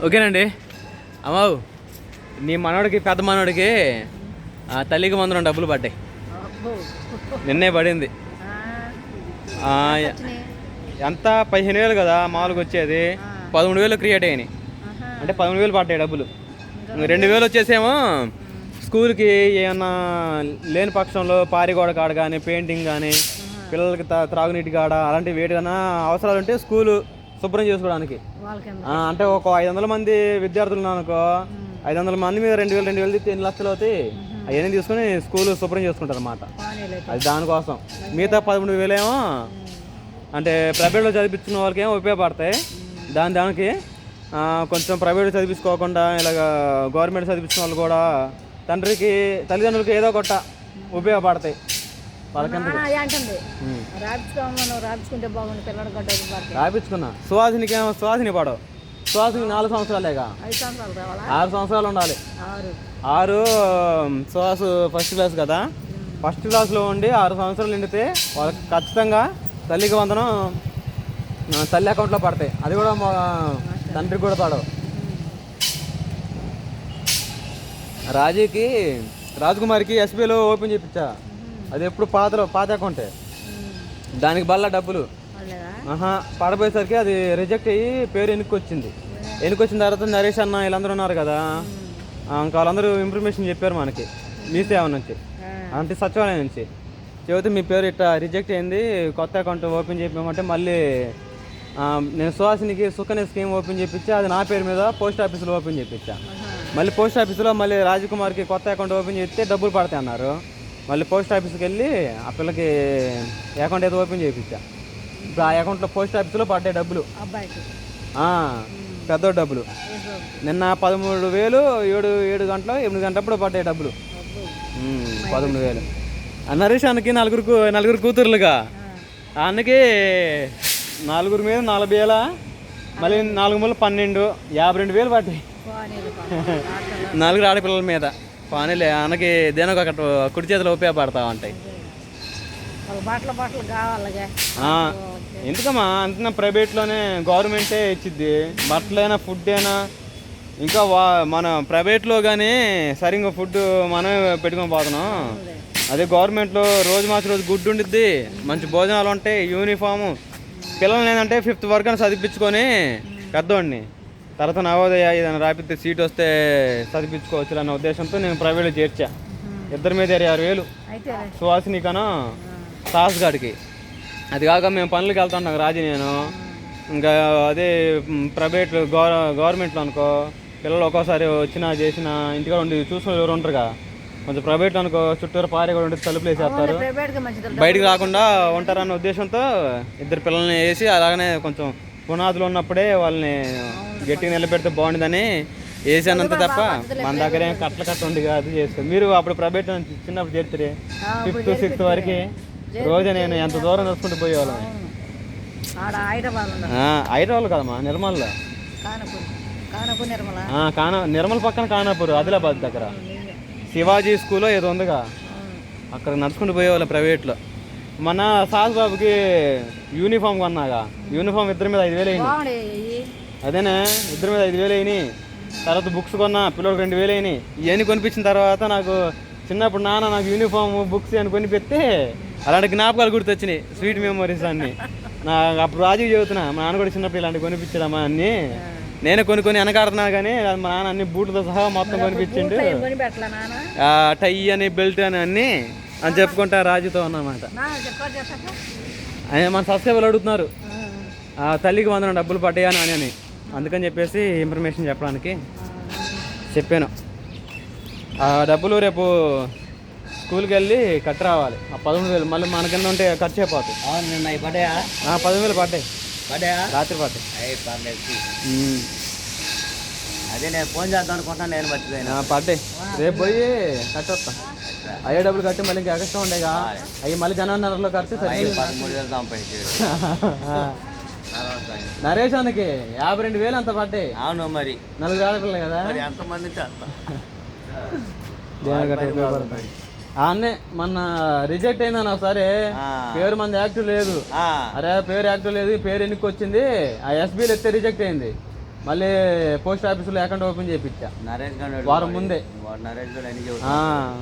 ఓకేనండి. అమ్మావు నీ మనోడికి పెద్ద మనోడికి తల్లికి మందురం డబ్బులు పడ్డాయి. నిన్నే పడింది. ఎంత 15,000 కదా మామూలుగా వచ్చేది. 13,000 క్రియేట్ అయినాయి. అంటే 13,000 పడ్డాయి డబ్బులు. 2,000 వచ్చేసేమో స్కూల్కి ఏమన్నా లేని పక్షంలో పారిగోడ కాడ కానీ పెయింటింగ్ కానీ పిల్లలకి త్రాగునీటి కాడ అలాంటివి వేటికన్నా అవసరాలు ఉంటే స్కూలు శుభ్రం చేసుకోవడానికి. అంటే ఒక 500 మంది విద్యార్థులు అనుకో, 500 మంది మీద 2,000 2,000 లక్షలు అవుతాయి. అవన్నీ తీసుకుని స్కూల్ శుభ్రం చేసుకుంటారు అన్నమాట. అది దానికోసం. మిగతా 13,000 ఏమో అంటే ప్రైవేట్లో చదివించుకున్న వాళ్ళకి ఏమో ఉపయోగపడతాయి. దానికి కొంచెం ప్రైవేట్ చదివించుకోకుండా ఇలాగ గవర్నమెంట్ చదివించిన వాళ్ళు కూడా తల్లిదండ్రులకి ఏదో ఒకట ఉపయోగపడతాయి. రాపించుకున్నా. సుహాసిని పడవు. సుహాసిని 4 సంవత్సరాలేగా, 6 సంవత్సరాలు ఉండాలి. 6 సుహాసు ఫస్ట్ క్లాస్ కదా. ఫస్ట్ క్లాస్లో ఉండి 6 సంవత్సరాలు నిండితే వాళ్ళకి ఖచ్చితంగా తల్లికి వందనం తల్లి అకౌంట్లో పడతాయి. అది కూడా తండ్రికి కూడా పడవు. రాజకుమారికి ఎస్బీఐలో ఓపెన్ చేయించా. అది ఎప్పుడు పాత అకౌంటే. దానికి బల్ల డబ్బులు పడపోయేసరికి అది రిజెక్ట్ అయ్యి పేరు వెనుకొచ్చిన తర్వాత నరేష్ అన్న వీళ్ళందరూ ఉన్నారు కదా, ఇంకా వాళ్ళందరూ ఇన్ఫర్మేషన్ చెప్పారు మనకి మీ సేవ నుంచి, అంటే సచివాలయం నుంచి చెబితే మీ పేరు ఇట్లా రిజెక్ట్ అయింది, కొత్త అకౌంట్ ఓపెన్ చేయమంటే మళ్ళీ నేను సుహాసినికి సుకన్య స్కీమ్ ఓపెన్ చేయించా. అది నా పేరు మీద పోస్ట్ ఆఫీస్లో ఓపెన్ చేయించా. మళ్ళీ పోస్ట్ ఆఫీస్లో మళ్ళీ రాజకుమార్కి కొత్త అకౌంట్ ఓపెన్ చేస్తే డబ్బులు పడతాయి అన్నారు. మళ్ళీ పోస్ట్ ఆఫీస్కి వెళ్ళి ఆ పిల్లకి అకౌంట్ ఏదో ఓపెన్ చేయించా. ఇప్పుడు ఆ అకౌంట్లో పోస్ట్ ఆఫీస్లో పడ్డాయి డబ్బులు, పెద్ద డబ్బులు. నిన్న 13,000 7 గంటలు 8 గంటలప్పుడు పడ్డాయి డబ్బులు. 13,000. నరేషానికి నలుగురు కూతుర్లుగా, అన్నకి 4 మీద 40,000, మళ్ళీ 4 మూల 12, 52,000 పడ్డాయి 4 ఆడపిల్లల మీద. పానీలే అన్నకి దేనొక కుడి చేతిలో ఉపయోగపడతా ఉంటాయి. ఎందుకమ్మా అంటున్నా, ప్రైవేట్లోనే గవర్నమెంటే ఇచ్చిద్ది బట్టలైనా ఫుడ్ అయినా. ఇంకా మన ప్రైవేట్లో కానీ సరిగ్గా ఫుడ్ మనమే పెట్టుకొని పోతున్నాం. అదే గవర్నమెంట్లో రోజు గుడ్డు ఉండిద్ది, మంచి భోజనాలు ఉంటాయి, యూనిఫాము. పిల్లల్ని ఏంటంటే 5th వరకు అని చదివించుకొని పెద్దవాడిని తర్వాత నవోదయ ఏదైనా రాపితే సీట్ వస్తే చదివించుకోవచ్చు అన్న ఉద్దేశంతో నేను ప్రైవేట్లో చేర్చా. ఇద్దరి మీద 26,000 సుహాసినికను సాహస్ గాడికి. అది కాక మేము పనులకి వెళ్తుంటాం నేను. ఇంకా అదే ప్రైవేట్ గవర్నమెంట్లో అనుకో పిల్లలు ఒక్కోసారి వచ్చినా చేసినా ఇంటికాడ ఉండి చూసుకుని ఎవరు ఉంటారుగా. కొంచెం ప్రైవేట్లో అనుకో చుట్టూరు పారే కూడా ఉండి తలుపులు వేసేస్తారు, బయటికి రాకుండా ఉంటారన్న ఉద్దేశంతో 2 పిల్లల్ని వేసి అలాగనే కొంచెం పునాదులు ఉన్నప్పుడే వాళ్ళని గట్టిగా నిలబెడితే బాగుండదని వేసానంత తప్ప మన దగ్గర ఏం కట్ల ఉండి కాదు చేసుకో. మీరు అప్పుడు ప్రైవేట్ చిన్నప్పుడు చేస్తే 5th 6th వరకు రోజు నేను ఎంత దూరం నడుచుకుంటూ పోయేవాళ్ళం. హైదరాబాద్ కదమ్మా, నిర్మల్లో. నిర్మల్ పక్కన ఖానాపూర్, ఆదిలాబాద్ దగ్గర శివాజీ స్కూల్లో ఏదో ఉందిగా, అక్కడ నడుచుకుంటూ పోయేవాళ్ళం ప్రైవేట్లో. మన సాహస్ బాబుకి యూనిఫామ్ కొన్నాగా, యూనిఫామ్ 2 మీద 5,000 అయినాయి. అదేనా 2 మీద 5,000 అయినాయి. తర్వాత బుక్స్ కొన్నా పిల్లలకు 2,000 అయినాయి. ఇవన్నీ కొనిపించిన తర్వాత నాకు చిన్నప్పుడు నాకు యూనిఫామ్ బుక్స్ అని కొనిపెడితే అలాంటి జ్ఞాపకాలు గుర్తొచ్చినాయి, స్వీట్ మెమరీస్ అన్నీ. నాకు అప్పుడు రాజుకి చెబుతున్నా, మా నాన్న కూడా చిన్నప్పుడు ఇలాంటివి కొనిపించాడమ్మా అన్నీ. నేనే కొన్ని వెనకాడుతున్నా కానీ మా నాన్న అన్ని బూట్లతో సహా మొత్తం కొనిపించిండు. టై అని బెల్ట్ అని అన్నీ అని చెప్పుకుంటా రాజుతో ఉన్నమాట. మన సబ్స్క్రైబర్లు అడుగుతున్నారు తల్లికి వందనం డబ్బులు పడ్డాయా అని. అందుకని చెప్పేసి ఇన్ఫర్మేషన్ చెప్పడానికి చెప్పాను. ఆ డబ్బులు రేపు స్కూల్కి వెళ్ళి కట్టి రావాలి. ఆ 13,000 మళ్ళీ మన కింద ఉంటే ఖర్చు అయిపోతాయి. 13,000 పడ్డాయి రాత్రి పడ్డాయి. అదే నేను ఫోన్ చేద్దాం అనుకుంటాను, నేను మర్చిపోయినా. పడ్డాయి, రేపు పోయి కట్టి వస్తాం. అయ్యే డబ్బులు కట్టి మళ్ళీ ఇంకా ఎక్స్ట్రా ఉండేగా, అవి మళ్ళీ జనవరిలో ఖర్చు 13,000 సంపాదించాడు నరేష్ అన్నకి. 52,000 అంత పడ్డాయి. అవును, మరి 4 ఆడపిల్లలు కదా, ఎంతమంది అన్నే మొన్న రిజెక్ట్ అయిందని ఒకసారి. పేరు మంది యాక్టివ్ లేదు. అరే పేరు యాక్టివ్ లేదు, పేరు ఎన్నికి వచ్చింది, ఆ ఎస్బీలో ఎత్తే రిజెక్ట్ అయింది. మళ్ళీ పోస్ట్ ఆఫీసులో అకౌంట్ ఓపెన్ చేయించా నరేష్ గారు వారం ముందే. వాడు నరేష్ గారు అన్ని చెబుతాడు.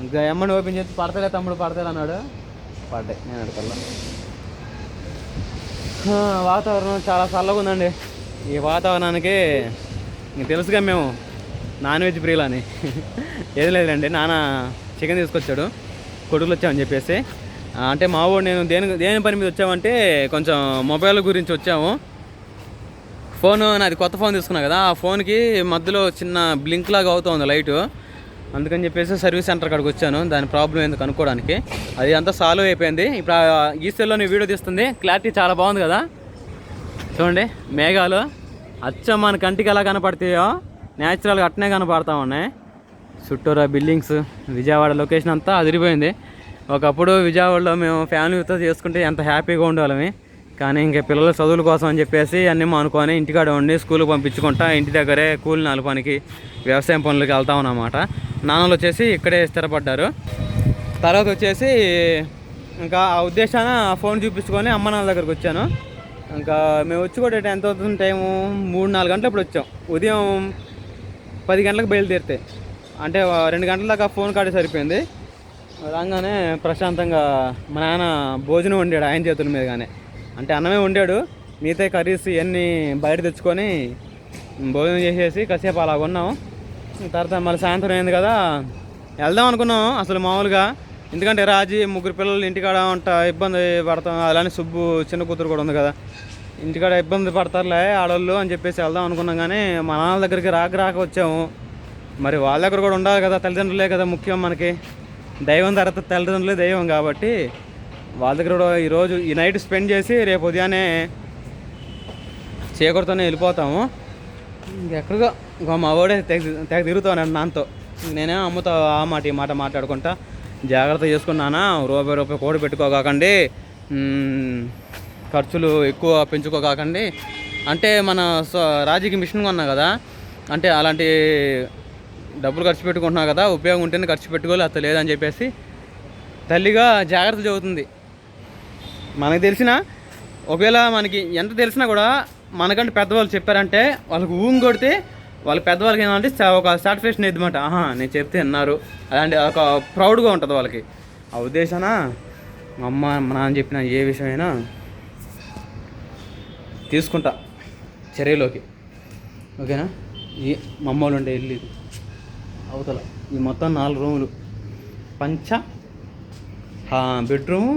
ఇంకా ఎమ్మని ఓపెన్ చేసి పడతాడే తమ్ముడు పడతాడు అన్నాడు, పడ్డాయి నేను అడగల్లా. వాతావరణం చాలా చల్లగా ఉందండి. ఈ వాతావరణానికి మీకు తెలుసుగా మేము నాన్ వెజ్ ప్రియులని. ఏది లేదండి, నాన్న చికెన్ తీసుకొచ్చాడు, కొడుకులు వచ్చామని చెప్పేసి. అంటే మా వాడు నేను దేని పని మీద వచ్చామంటే కొంచెం మొబైల్ గురించి వచ్చాము. ఫోను నాది కొత్త ఫోన్ తీసుకున్నా కదా, ఆ ఫోన్కి మధ్యలో చిన్న బ్లింక్ లాగా అవుతుంది లైటు. అందుకని చెప్పేసి సర్వీస్ సెంటర్ కాడికి వచ్చాను, దాని ప్రాబ్లం ఏందో కనుక్కోవడానికి. అది అంతా సాల్వ్ అయిపోయింది. ఇప్పుడు ఈ సెల్లోని వీడియో తీస్తుంది, క్లారిటీ చాలా బాగుంది కదా. చూడండి మేఘాలు అచ్చం మన కంటికి ఎలా కనపడతాయో న్యాచురల్గా అట్నే కనపడతా ఉన్నాయి. చుట్టూరా బిల్డింగ్స్, విజయవాడ లొకేషన్ అంతా అదిరిపోయింది. ఒకప్పుడు విజయవాడలో మేము ఫ్యామిలీతో చేసుకుంటే ఎంత హ్యాపీగా ఉండేవాళ్ళమి. కానీ ఇంకా పిల్లల చదువుల కోసం అని చెప్పేసి అన్నీ అనుకొని ఇంటికాడ ఉండి స్కూల్కి పంపించుకుంటా ఇంటి దగ్గరే కూలి నాలుగు పనికి వ్యవసాయం పనులకి వెళ్తా ఉన్నమాట. నాన్నలు వచ్చేసి ఇక్కడే స్థిరపడ్డారు. తర్వాత వచ్చేసి ఇంకా ఆ ఉద్దేశాన ఫోన్ చూపించుకొని అమ్మ నాన్న దగ్గరికి వచ్చాను. ఇంకా మేము వచ్చి కూడా ఎంత అవుతుంది టైము, 3-4 గంటలు ఇప్పుడు వచ్చాం. ఉదయం 10 గంటలకు బయలుదేరితే అంటే 2 గంటల దాకా ఫోన్ కాడే సరిపోయింది. రాగానే ప్రశాంతంగా మా నాన్న భోజనం వండాడు ఆయన చేతుల మీదగానే. అంటే అన్నమే వండాడు, మిగతా కర్రీస్ ఇవన్నీ బయట తెచ్చుకొని భోజనం చేసేసి కాసేపు అలా ఉన్నాం. తర్వాత మళ్ళీ సాయంత్రం అయింది కదా, వెళ్దాం అనుకున్నాం అసలు మామూలుగా. ఎందుకంటే రాజీ 3 పిల్లలు ఇంటికాడ ఇబ్బంది పడతాం, అలానే సుబ్బు చిన్న కూతురు కూడా ఉంది కదా, ఇంటికాడ ఇబ్బంది పడతారులే ఆడవాళ్ళు అని చెప్పేసి వెళ్దాం అనుకున్నాం. కానీ మా నాన్న దగ్గరికి రాక వచ్చాము. మరి వాళ్ళ దగ్గర కూడా ఉండాలి కదా, తల్లిదండ్రులే కదా ముఖ్యం మనకి. దైవం తర్వాత తల్లిదండ్రులే దైవం కాబట్టి వాళ్ళ దగ్గర కూడా ఈరోజు ఈ నైట్ స్పెండ్ చేసి రేపు ఉదయాన్నే చీకటితోనే వెళ్ళిపోతాము. ఇంకెక్కడిగా ఇంకా మా వాడే తెగ తిరుగుతాను నాన్నతో. నేనే అమ్మతో ఆ మాట ఈ మాట మాట్లాడుకుంటా జాగ్రత్త చేసుకున్నానా, రూపాయి కోడి పెట్టుకోకండి, ఖర్చులు ఎక్కువ పెంచుకోకండి. అంటే మన రాజీకి మిషన్ కొన్నా కదా, అంటే అలాంటి డబ్బులు ఖర్చు పెట్టుకుంటున్నావు కదా, ఉపయోగం ఉంటేనే ఖర్చు పెట్టుకోవాలి, అత్త లేదని చెప్పేసి తల్లిగా జాగ్రత్త చెబుతుంది. మనకు తెలిసిన ఒకవేళ మనకి ఎంత తెలిసినా కూడా మనకంటే పెద్దవాళ్ళు చెప్పారంటే వాళ్ళకి కొడితే వాళ్ళ పెద్దవాళ్ళకి ఏంటంటే ఒక సాటిస్ఫాక్షన్ ఇద్దమాట. నేను చెప్తే విన్నారు, అలాంటి ఒక ప్రౌడ్గా ఉంటుంది వాళ్ళకి. ఆ ఉద్దేశాన మా అమ్మ మా నాన్న చెప్పిన ఏ విషయమైనా తీసుకుంటా చర్యలోకి, ఓకేనా. ఈ మా అమ్మ వాళ్ళు ఉండే ఇల్లు అవతల ఈ మొత్తం 4 రూములు, బెడ్రూము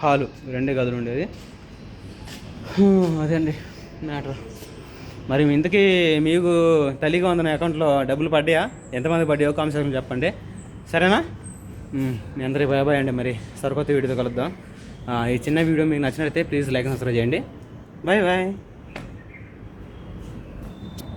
హాలు 2 గదులు ఉండేది. అదే అండి మ్యాటర్. మరి ఇంతకీ మీకు తల్లిగా వందన అకౌంట్లో డబ్బులు పడ్డాయా, ఎంతమంది పడ్డాయో కామెంట్ సెక్షన్లో చెప్పండి, సరేనా. మీ అందరికీ బాయ్ అండి. మరి సరికొత్త వీడియోతో కలుద్దాం. ఈ చిన్న వీడియో మీకు నచ్చినట్లయితే ప్లీజ్ లైక్ సబ్స్క్రైబ్ చేయండి. బాయ్.